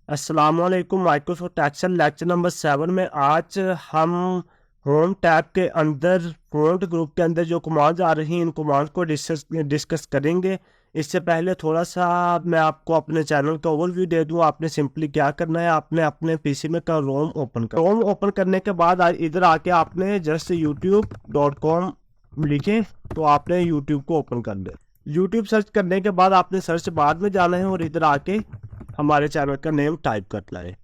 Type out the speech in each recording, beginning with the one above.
अस्सलामुअलैकुम। Microsoft Excel lecture number 7 में आज हम होम टैब के अंदर फ्रंट ग्रुप के अंदर जो कमांड्स आ रही हैं इन कमांड्स को डिस्कस करेंगे। इससे पहले थोड़ा सा मैं आपको अपने चैनल का ओवरव्यू दे दूं। आपने सिंपली क्या करना है, आपने अपने पीसी में का रोम ओपन करने के बाद इधर आके आपने जस्ट youtube.com लिखे तो आपने यूट्यूब को ओपन कर लिया। यूट्यूब सर्च करने के बाद आपने सर्च बार में जाना है और इधर आके हमारे चैनल का नेम टाइप करना है।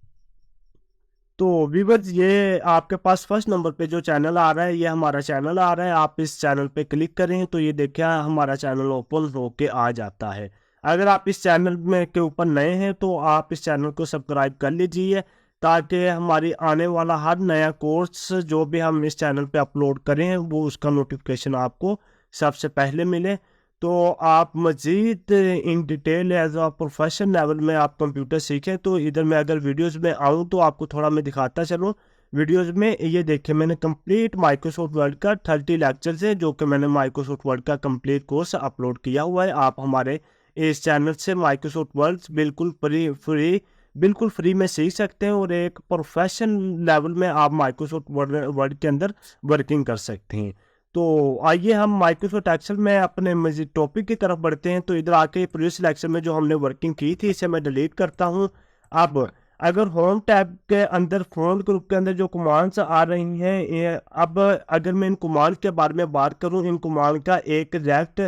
तो व्यूअर्स, ये आपके पास फर्स्ट नंबर पे जो चैनल आ रहा है ये हमारा चैनल आ रहा है। आप इस चैनल पे क्लिक करें तो ये देखिए हमारा चैनल ओपन होके आ जाता है। अगर आप इस चैनल में के ऊपर नए हैं तो आप इस चैनल को सब्सक्राइब कर लीजिए ताकि हमारी आने वाला हर नया कोर्स जो भी हम इस चैनल पे अपलोड करें वो उसका नोटिफिकेशन आपको सबसे पहले मिले। तो आप मज़ीद in detail as a professional level में आप कंप्यूटर सीखें तो इधर मैं अगर वीडियोस में आऊँ तो आपको थोड़ा मैं दिखाता चलूँ। वीडियोस में ये देखें, मैंने कंप्लीट माइक्रोसॉफ्ट वर्ड का 30 लेक्चर्स है जो कि मैंने माइक्रोसॉफ्ट वर्ड का कंप्लीट कोर्स अपलोड किया हुआ है। आप हमारे इस चैनल से माइक्रोसॉफ्ट वर्ड बिल्कुल फ्री में सीख सकते हैं और एक प्रोफेशनल लेवल में आप माइक्रोसॉफ्ट वर्ड के अंदर वर्किंग कर सकते हैं। तो आइए हम माइक्रोसॉफ्ट एक्सेल में अपने मजीद टॉपिक की तरफ बढ़ते हैं। तो इधर आके प्रीवियस लेक्चर में जो हमने वर्किंग की थी इसे मैं डिलीट करता हूं। अब अगर होम टैब के अंदर फ्रंट ग्रुप के अंदर जो कमांड्स आ रही हैं अब अगर मैं इन कमांड के बारे में बात करूं, इन कमांड का एक डायरेक्ट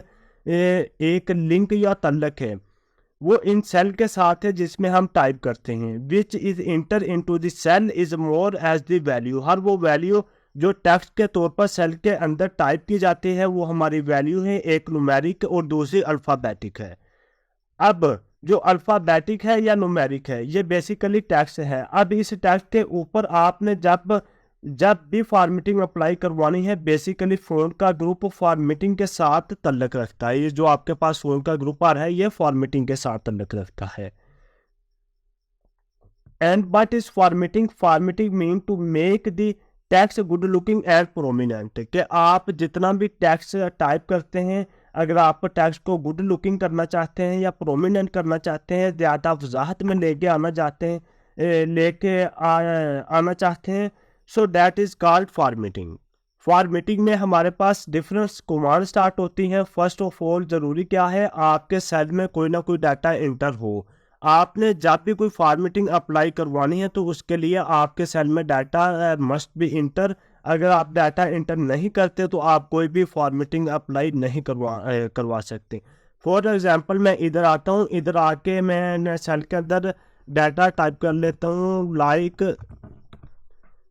एक लिंक या तल्लक है वो इन सेल के साथ है जिसमें हम टाइप करते हैं। Which is enter into the cell is more as the value. हर वो वैल्यू जो टेक्स्ट के तौर पर सेल के अंदर टाइप की जाती है वो हमारी वैल्यू है। एक न्यूमेरिक और दूसरी अल्फ़ाबेटिक है। अब जो अल्फ़ाबेटिक है या न्यूमेरिक है ये बेसिकली टेक्स्ट है। अब इस टेक्स्ट के ऊपर आपने जब जब भी फॉर्मेटिंग अप्लाई करवानी है बेसिकली फ़ॉन्ट का ग्रुप फॉर्मेटिंग के साथ तल्लक रखता है। ये जो आपके पास फ़ॉन्ट का ग्रुप आ रहा है ये फॉर्मेटिंग के साथ तल्लक रखता है। And but is formatting mean to make the text good looking and prominent. कि आप जितना भी टेक्स्ट टाइप करते हैं अगर आप टेक्स्ट को गुड लुकिंग करना चाहते हैं या प्रोमिनेंट करना चाहते हैं, ज़्यादा वजाहत में लेके आना चाहते हैं आना चाहते हैं, so that is called formatting. Formatting में हमारे पास डिफरेंट कमांड स्टार्ट होती हैं। फर्स्ट ऑफ ऑल ज़रूरी क्या है, आपके सेल में कोई ना कोई डाटा इंटर हो। आपने जब भी कोई फॉर्मेटिंग अप्लाई करवानी है तो उसके लिए आपके सेल में डाटा मस्ट बी इंटर। अगर आप डाटा इंटर नहीं करते तो आप कोई भी फॉर्मेटिंग अप्लाई नहीं करवा सकते। फॉर एग्जांपल मैं इधर आता हूँ, इधर आके मैं सेल के अंदर डाटा टाइप कर लेता हूँ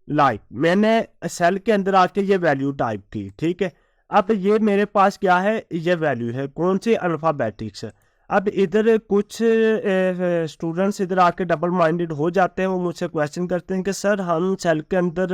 लाइक मैंने सेल के अंदर आके ये वैल्यू टाइप की, ठीक है। अब ये मेरे पास क्या है, ये वैल्यू है कौन सी, अल्फ़ाबेटिक्स। अब इधर कुछ स्टूडेंट्स इधर आके डबल माइंडेड हो जाते हैं। वो मुझसे क्वेश्चन करते हैं कि सर हम सेल के अंदर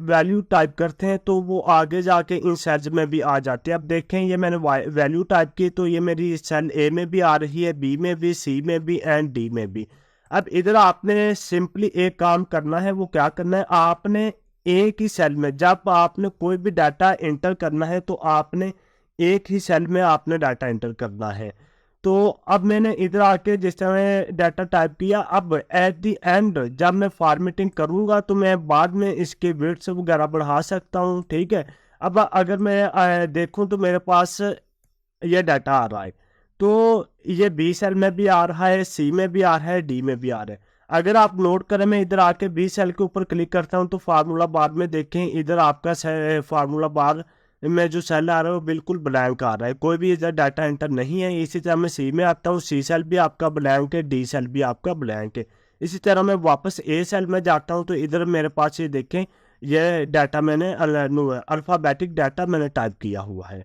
वैल्यू टाइप करते हैं तो वो आगे जाके इन सेल्स में भी आ जाते हैं। अब देखें ये मैंने वैल्यू टाइप की तो ये मेरी सेल ए में भी आ रही है, बी में भी, सी में भी एंड डी में भी। अब इधर आपने सिंपली एक काम करना है, वो क्या करना है, आपने एक ही सेल में जब आपने कोई भी डाटा एंटर करना है तो आपने एक ही सेल में आपने डाटा एंटर करना है। तो अब मैंने इधर आके जिस तरह डाटा टाइप किया, अब एट द एंड जब मैं फॉर्मेटिंग करूंगा तो मैं बाद में इसके विड्थ वगैरह बढ़ा सकता हूँ, ठीक है। अब अगर मैं देखूं तो मेरे पास ये डाटा आ रहा है तो ये बी सेल में भी आ रहा है, सी में भी आ रहा है, डी में भी आ रहा है। अगर आप नोट करें मैं इधर आके बी सेल के ऊपर क्लिक करता हूं तो फार्मूला बार में देखें इधर आपका फार्मूला बार में जो सेल आ रहा है वो बिल्कुल ब्लैंक आ रहा है, कोई भी इधर डाटा एंटर नहीं है। इसी तरह मैं सी में आता हूँ, सी सेल भी आपका ब्लैंक है, डी सेल भी आपका ब्लैंक है। इसी तरह मैं वापस ए सेल में जाता हूँ तो इधर मेरे पास ये देखें ये डाटा मैंने अल्फ़ाबेटिक डाटा मैंने टाइप किया हुआ है।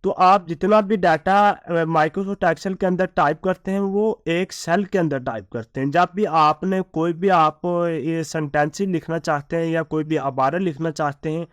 तो आप जितना भी डाटा माइक्रोसॉफ्ट एक्सेल के अंदर टाइप करते हैं वो एक सेल के अंदर टाइप करते हैं। जब भी आपने कोई भी आप ये सेंटेंस लिखना चाहते हैं या कोई भी अबारा लिखना चाहते हैं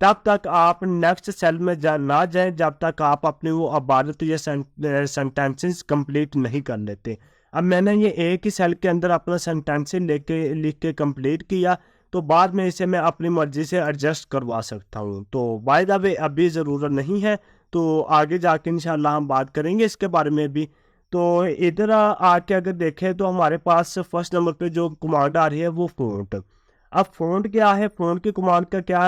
तब तक आप नेक्स्ट सेल में ना जाएं जब तक आप अपनी वो अबारत या सेंटेंसेस कंप्लीट नहीं कर लेते। अब मैंने ये एक ही सेल के अंदर अपना सेंटेंस लिख के कंप्लीट किया तो बाद में इसे मैं अपनी मर्जी से एडजस्ट करवा सकता हूँ। तो बाय द वे अभी ज़रूरत नहीं है, तो आगे जाके इंशाल्लाह हम बात करेंगे इसके बारे में भी। तो इधर आके अगर देखें तो हमारे पास फर्स्ट नंबर पे जो कमांड आ रही है वो फ़ॉन्ट। अब फ़ॉन्ट क्या है, फ़ॉन्ट की कमांड का क्या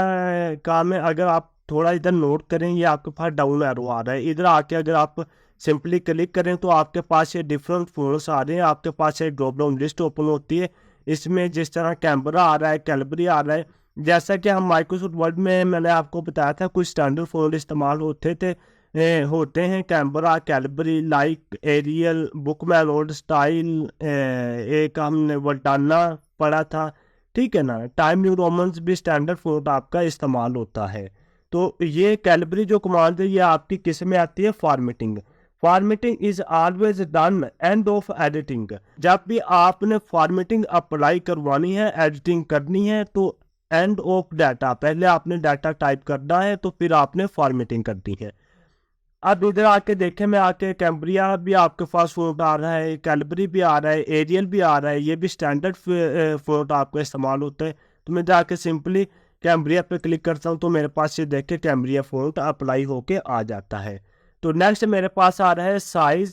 काम है, अगर आप थोड़ा इधर नोट करें, ये आपके पास डाउन एरो आ रहा है, इधर आके अगर आप सिंपली क्लिक करें तो आपके पास ये डिफरेंट फ़ॉन्ट्स आ रहे हैं, आपके पास एक ड्रॉप डाउन लिस्ट ओपन होती है। इसमें जिस तरह कैनबरा आ रहा है, कैलबरी आ रहा है, जैसा कि हम माइक्रोसॉफ्ट वर्ड में मैंने आपको बताया था कुछ स्टैंडर्ड फ़ॉन्ट इस्तेमाल होते हैं, Cambria, Calibri, like, Arial, Bookman, old style, एक हमने वर्टाना पढ़ा था, ठीक है ना। टाइम न्यू रोमन्स भी स्टैंडर्ड फ़ॉन्ट आपका इस्तेमाल होता है। तो ये कैलबरी जो कमांड है ये आपकी किस में आती है, formatting. Formatting is always done end of editing. जब भी आपने फॉर्मेटिंग अप्लाई करवानी है, एडिटिंग करनी है, तो एंड ऑफ डाटा, पहले आपने डाटा टाइप करना है तो फिर आपने फॉर्मेटिंग करनी है। अब इधर आके देखें, मैं आके कैम्ब्रिया भी आपके पास फ़ॉन्ट आ रहा है, कैलबरी भी आ रहा है, एरियल भी आ रहा है, ये भी स्टैंडर्ड फ़ॉन्ट आपको इस्तेमाल होता है। तो मैं जाके सिंपली कैम्ब्रिया पे क्लिक करता हूँ तो मेरे पास ये देख के कैम्ब्रिया फ़ॉन्ट अप्लाई होके आ जाता है। तो नेक्स्ट मेरे पास आ रहा है साइज़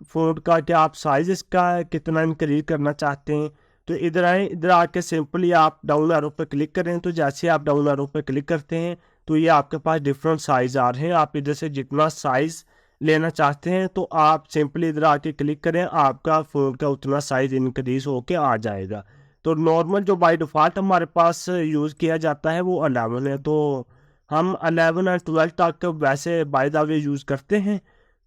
फ़ॉन्ट का, कि आप साइज़ इसका कितना इंक्रीज करना चाहते हैं। तो इधर आए, इधर आके सिंपली आप डाउन एरो पे क्लिक करें, तो जैसे आप डाउन एरो पे क्लिक करते हैं तो ये आपके पास डिफरेंट साइज़ आ रहे हैं। आप इधर से जितना साइज़ लेना चाहते हैं तो आप सिंपली इधर आके क्लिक करें, आपका फ़ोन का उतना साइज़ इंक्रीज़ होके आ जाएगा। तो नॉर्मल जो बाय डिफ़ॉल्ट हमारे पास यूज़ किया जाता है वो 11 है, तो हम 11 और 12 तक वैसे बाय द वे यूज़ करते हैं।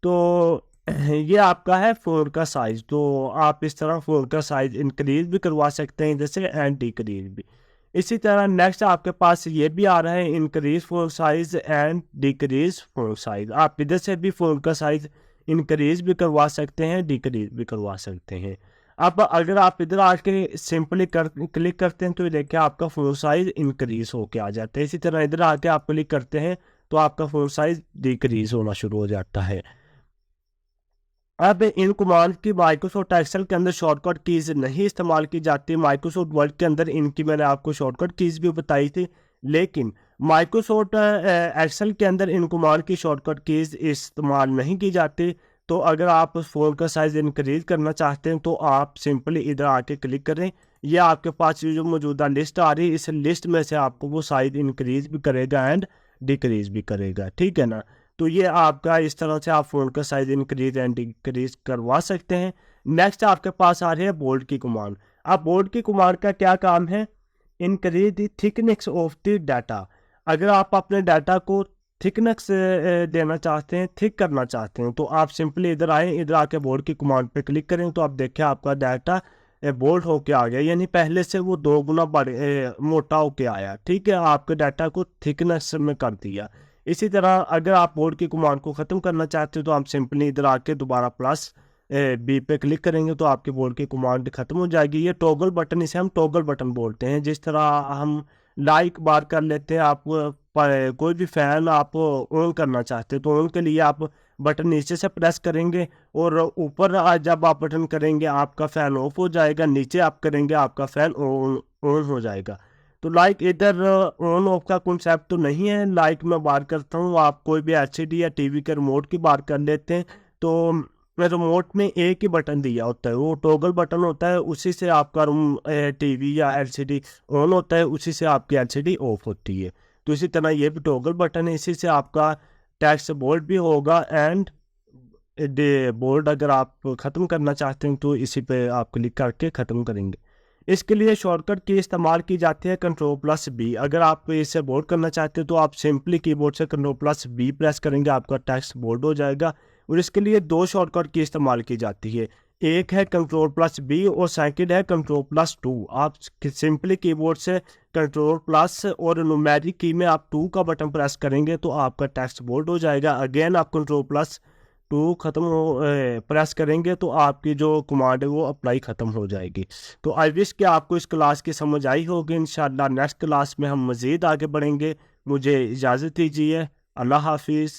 तो ये आपका है फ़ोन का साइज़। तो आप इस तरह फ़ोन का साइज़ इंक्रीज़ भी करवा सकते हैं जैसे एंड डिक्रीज़ भी। इसी तरह नेक्स्ट आपके पास ये भी आ रहा है, increase font size and decrease font size. आप इधर से भी फ़ॉन्ट का साइज़ इंक्रीज भी करवा सकते हैं, डिक्रीज भी करवा सकते हैं। अब अगर आप इधर आके सिंपली क्लिक करते हैं तो ये देखिए आपका फ़ॉन्ट साइज़ इंक्रीज होके आ जाता है। इसी तरह इधर आके आप क्लिक करते हैं तो आपका फ़ॉन्ट साइज़ डिक्रीज होना शुरू हो जाता है। अब इन कमांड की माइक्रोसॉफ्ट एक्सेल के अंदर शॉर्टकट कीज़ नहीं इस्तेमाल की जाती। माइक्रोसॉफ्ट वर्ड के अंदर इनकी मैंने आपको शॉर्टकट कीज़ भी बताई थी, लेकिन माइक्रोसॉफ्ट एक्सेल के अंदर इन कमांड की शॉर्टकट कीज़ इस्तेमाल नहीं की जाती। तो अगर आप फ़ोन का साइज़ इंक्रीज करना चाहते हैं तो आप सिंपली इधर आके क्लिक करें। ये आपके पास ये जो मौजूदा लिस्ट आ रही है, इस लिस्ट में से आपको वो साइज़ इंक्रीज भी करेगा एंड डिक्रीज भी करेगा, ठीक है ना। तो ये आपका इस तरह से आप फ़ोन का साइज़ इंक्रीज एंड डिक्रीज करवा सकते हैं। नेक्स्ट आपके पास आ रही है बोल्ड की कमांड। अब बोल्ड की कमांड का क्या काम है, increase the thickness of the data. अगर आप अपने डाटा को थिकनेस देना चाहते हैं, थिक करना चाहते हैं, तो आप सिंपली इधर आए, इधर आके बोल्ड की कमांड पे क्लिक करें तो आप देखें आपका डाटा बोल्ड होके आ गया, यानी पहले से वो 2 गुना मोटा होके आया, ठीक है। आपके डाटा को थिकनेस में कर दिया। इसी तरह अगर आप बोर्ड की कमांड को ख़त्म करना चाहते हो तो आप सिंपली इधर आके दोबारा प्लस बी पे क्लिक करेंगे तो आपके बोर्ड की कमांड ख़त्म हो जाएगी। ये टॉगल बटन, इसे हम टॉगल बटन बोलते हैं। जिस तरह हम लाइक बार कर लेते हैं, आप कोई भी फ़ैन आप ऑन करना चाहते हैं तो ऑन के लिए आप बटन नीचे से प्रेस करेंगे और ऊपर जब आप बटन करेंगे आपका फ़ैन ऑफ हो जाएगा, नीचे आप करेंगे आपका फ़ैन ऑन हो जाएगा। तो लाइक इधर ऑन ऑफ का कॉन्सेप्ट तो नहीं है। लाइक मैं बात करता हूँ, आप कोई भी एलसीडी या टीवी के रिमोट की बात कर लेते हैं तो रिमोट में एक ही बटन दिया होता है, वो टॉगल बटन होता है, उसी से आपका टीवी या एलसीडी ऑन होता है, उसी से आपकी एलसीडी ऑफ होती है। तो इसी तरह ये भी टॉगल बटन है, इसी से आपका टेक्स्ट बोल्ड भी होगा एंड बोल्ड अगर आप ख़त्म करना चाहते हैं तो इसी पे आप क्लिक करके ख़त्म करेंगे। इसके लिए शॉर्टकट की इस्तेमाल की जाती है Ctrl+B। अगर आप इसे बोल्ड करना चाहते हो तो आप सिंपली कीबोर्ड से Ctrl+B प्रेस करेंगे, आपका टेक्स्ट बोल्ड हो जाएगा। और इसके लिए 2 शॉर्टकट की इस्तेमाल की जाती है, एक है Ctrl+B और सेकंड है Ctrl+2। आप सिंपली कीबोर्ड से Ctrl+ और न्यूमेरिक की में आप 2 का बटन प्रेस करेंगे तो आपका टेक्स्ट बोल्ड हो जाएगा। अगेन आप Ctrl+2 प्रेस करेंगे तो आपकी जो कमांड है वो अप्लाई ख़त्म हो जाएगी। तो आई विश कि आपको इस क्लास की समझ आई होगी। इंशाल्लाह नेक्स्ट क्लास में हम मज़ीद आगे बढ़ेंगे। मुझे इजाज़त दीजिए। अल्लाह हाफिज़।